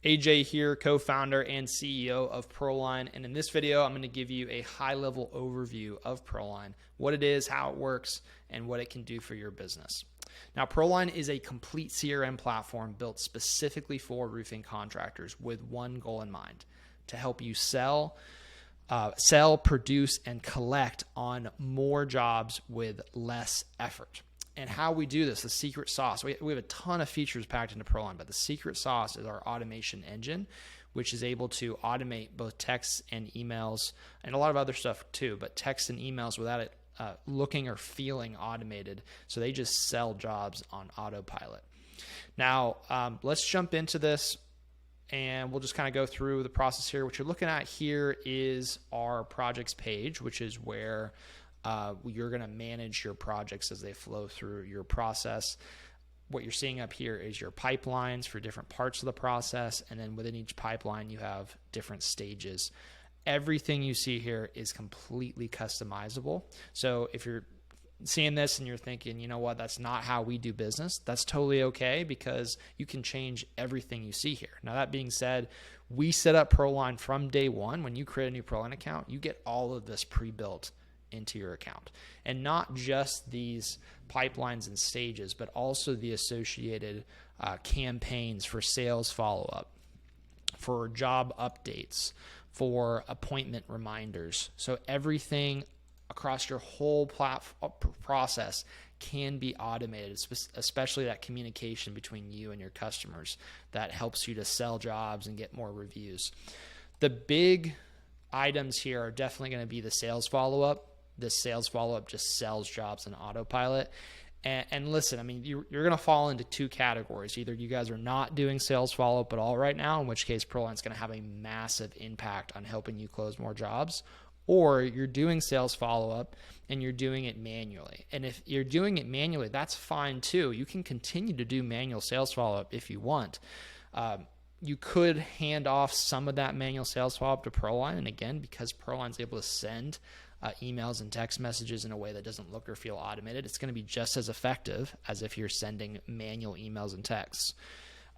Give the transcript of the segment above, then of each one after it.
AJ here, co-founder and CEO of ProLine, and in this video I'm going to give you a high-level overview of ProLine, what it is, how it works, and what it can do for your business. Now, ProLine is a complete CRM platform built specifically for roofing contractors with one goal in mind: to help you sell, produce, and collect on more jobs with less effort. And how we do this, the secret sauce, we have a ton of features packed into ProLine, but the secret sauce is our automation engine, which is able to automate both texts and emails and a lot of other stuff too, but text and emails without it looking or feeling automated. So they just sell jobs on autopilot. Now, let's jump into this and we'll just kind of go through the process here. What you're looking at here is our projects page, which is where you're going to manage your projects as they flow through your process. What you're seeing up here is your pipelines for different parts of the process, and then within each pipeline you have different stages. Everything you see here is completely customizable. So if you're seeing this and you're thinking, you know what, that's not how we do business, that's totally okay, because you can change everything you see here. Now, that being said, we set up ProLine from day one. When you create a new ProLine account, you get all of this pre-built into your account, and not just these pipelines and stages, but also the associated campaigns for sales follow-up, for job updates, for appointment reminders. So everything across your whole process can be automated, especially that communication between you and your customers that helps you to sell jobs and get more reviews. The big items here are definitely going to be the sales follow-up. This sales follow-up just sells jobs on autopilot. And listen, I mean, you're going to fall into two categories. Either you guys are not doing sales follow-up at all right now, in which case ProLine's going to have a massive impact on helping you close more jobs, or you're doing sales follow-up and you're doing it manually. And if you're doing it manually, that's fine too. You can continue to do manual sales follow-up if you want. You could hand off some of that manual sales follow-up to ProLine. And again, because ProLine's able to send emails and text messages in a way that doesn't look or feel automated, it's going to be just as effective as if you're sending manual emails and texts.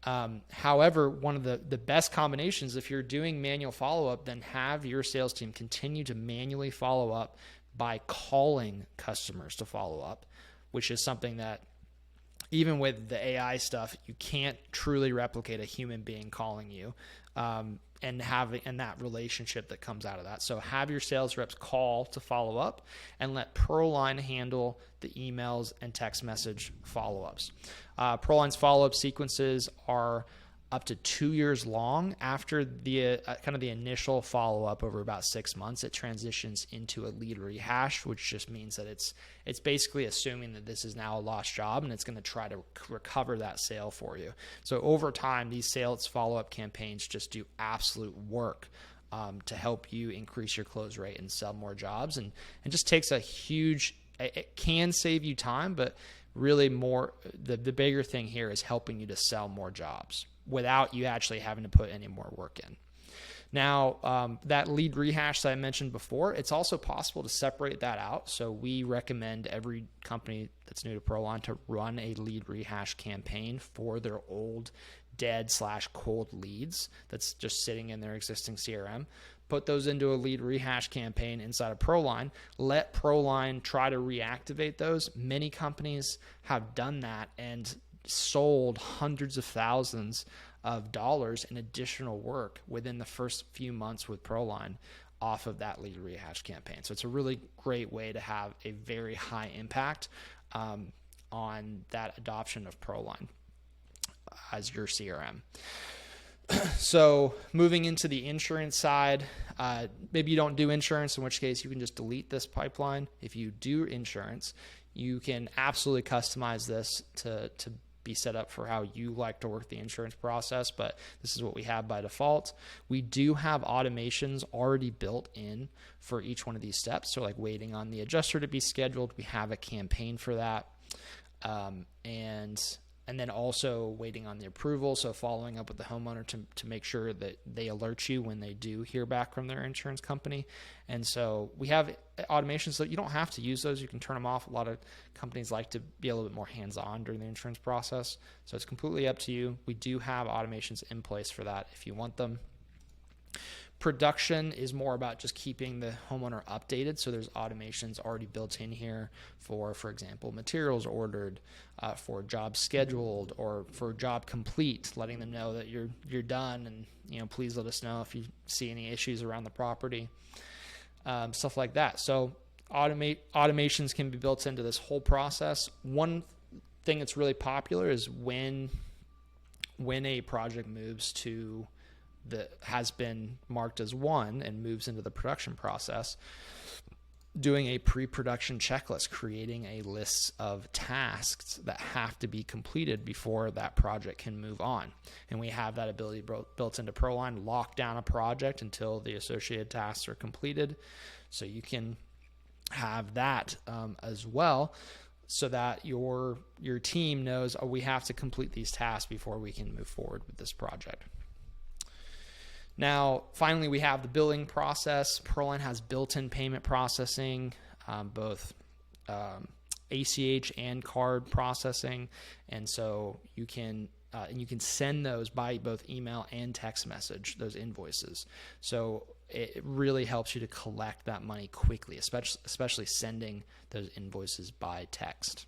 However, one of the best combinations, if you're doing manual follow-up, then have your sales team continue to manually follow up by calling customers to follow up, which is something that even with the AI stuff, you can't truly replicate a human being calling you and that relationship that comes out of that. So have your sales reps call to follow up and let ProLine handle the emails and text message follow-ups. ProLine's follow-up sequences are up to 2 years long. After the kind of the initial follow-up over about 6 months, it transitions into a lead rehash, which just means that it's basically assuming that this is now a lost job and it's going to try to recover that sale for you. So over time, these sales follow-up campaigns just do absolute work to help you increase your close rate and sell more jobs, and just takes a huge, it can save you time, but really more, the bigger thing here is helping you to sell more jobs without you actually having to put any more work in. Now, that lead rehash that I mentioned before, it's also possible to separate that out. So we recommend every company that's new to ProLine to run a lead rehash campaign for their old dead/cold leads that's just sitting in their existing CRM. Put those into a lead rehash campaign inside of ProLine. Let ProLine try to reactivate those. Many companies have done that and sold hundreds of thousands of dollars in additional work within the first few months with ProLine off of that lead rehash campaign. So it's a really great way to have a very high impact on that adoption of ProLine as your CRM. So moving into the insurance side, maybe you don't do insurance, in which case you can just delete this pipeline. If you do insurance, you can absolutely customize this to be set up for how you like to work the insurance process, but this is what we have by default. We do have automations already built in for each one of these steps. So like waiting on the adjuster to be scheduled, we have a campaign for that. And And then also waiting on the approval, so following up with the homeowner to make sure that they alert you when they do hear back from their insurance company. And so we have automations so you don't have to use those. You can turn them off. A lot of companies like to be a little bit more hands-on during the insurance process. So it's completely up to you. We do have automations in place for that if you want them. Production is more about just keeping the homeowner updated. So there's automations already built in here for example, materials ordered, for jobs scheduled, or for job complete, letting them know that you're done, and please let us know if you see any issues around the property, stuff like that. So automations can be built into this whole process. One thing that's really popular is when a project moves to that has been marked as one and moves into the production process, doing a pre-production checklist, creating a list of tasks that have to be completed before that project can move on. And we have that ability built into ProLine, lock down a project until the associated tasks are completed. So you can have that as well, so that your team knows, oh, we have to complete these tasks before we can move forward with this project. Now, finally, we have the billing process. ProLine has built-in payment processing, both ACH and card processing, and so you can send those by both email and text message, those invoices. So it really helps you to collect that money quickly, especially sending those invoices by text.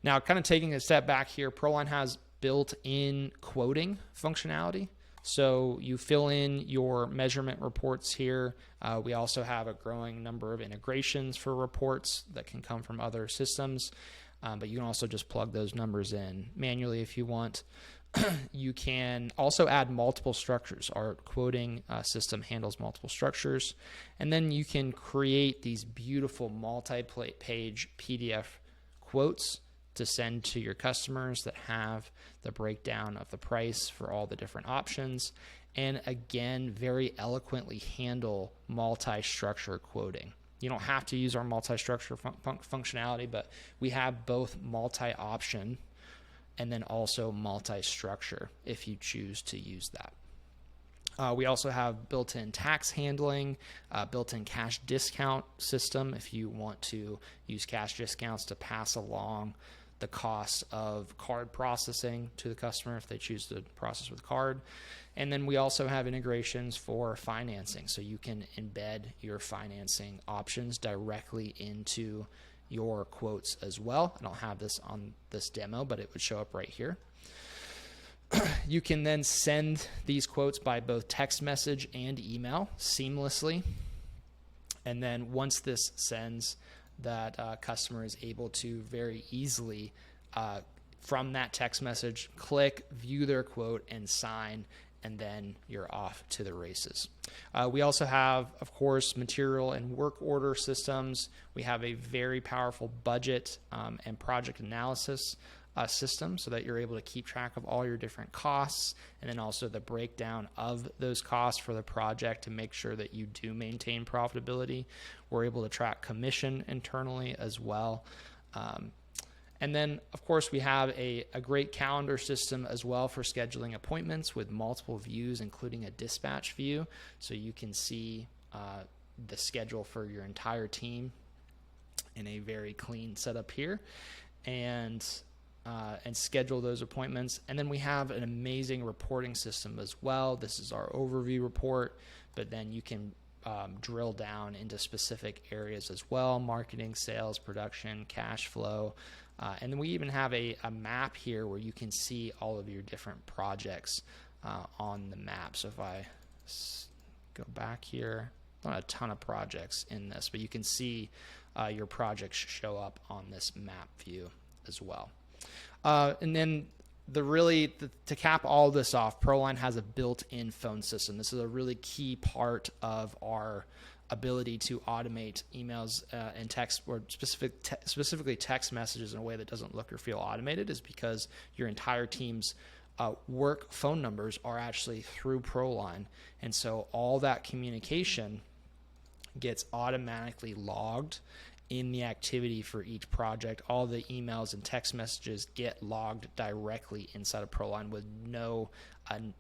Now, kind of taking a step back here, ProLine has built-in quoting functionality. So you fill in your measurement reports here. We also have a growing number of integrations for reports that can come from other systems, but you can also just plug those numbers in manually if you want. You can also add multiple structures. Our quoting system handles multiple structures. And then you can create these beautiful multi-page PDF quotes to send to your customers that have the breakdown of the price for all the different options. And again, very eloquently handle multi-structure quoting. You don't have to use our multi-structure functionality, but we have both multi-option and then also multi-structure if you choose to use that. We also have built-in tax handling, built-in cash discount system if you want to use cash discounts to pass along the cost of card processing to the customer if they choose to process with card. And then we also have integrations for financing, so you can embed your financing options directly into your quotes as well. I don't have this on this demo, but it would show up right here. You can then send these quotes by both text message and email seamlessly. And then once this sends, that customer is able to very easily, from that text message, click, view their quote, and sign, and then you're off to the races. We also have, of course, material and work order systems. We have a very powerful budget and project analysis system so that you're able to keep track of all your different costs, and then also the breakdown of those costs for the project to make sure that you do maintain profitability. We're able to track commission internally as well. And then, of course, we have a great calendar system as well for scheduling appointments with multiple views, including a dispatch view, so you can see the schedule for your entire team in a very clean setup here, and schedule those appointments. And then we have an amazing reporting system as well. This is our overview report, but then you can drill down into specific areas as well: marketing, sales, production, cash flow. And then we even have a map here where you can see all of your different projects on the map. So if I go back here, not a ton of projects in this, but you can see your projects show up on this map view as well. And then to cap all this off, ProLine has a built-in phone system. This is a really key part of our ability to automate emails and text, or specifically text messages in a way that doesn't look or feel automated, is because your entire team's work phone numbers are actually through ProLine. And so all that communication gets automatically logged in the activity for each project. All the emails and text messages get logged directly inside of ProLine with no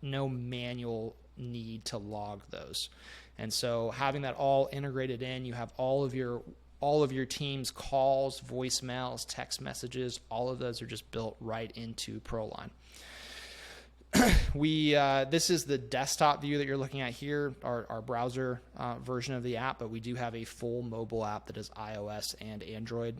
manual need to log those. And so having that all integrated in, you have all of your team's calls, voicemails, text messages, all of those are just built right into ProLine. This is the desktop view that you're looking at here, our browser version of the app, but we do have a full mobile app that is iOS and Android.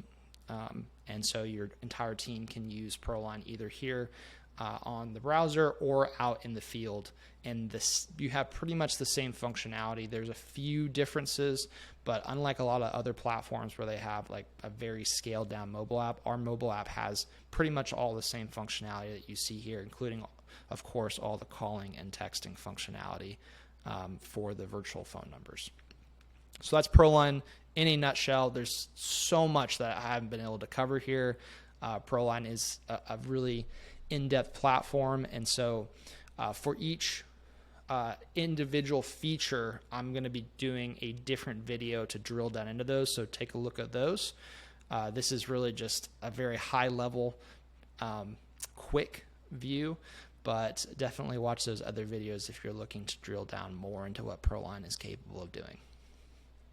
And so your entire team can use ProLine either here on the browser or out in the field. And you have pretty much the same functionality. There's a few differences, but unlike a lot of other platforms where they have like a very scaled down mobile app, our mobile app has pretty much all the same functionality that you see here, including, of course, all the calling and texting functionality for the virtual phone numbers. So that's ProLine in a nutshell. There's so much that I haven't been able to cover here. ProLine is a really in-depth platform, and so for each individual feature, I'm going to be doing a different video to drill down into those, so take a look at those. This is really just a very high-level, quick view, but definitely watch those other videos if you're looking to drill down more into what ProLine is capable of doing.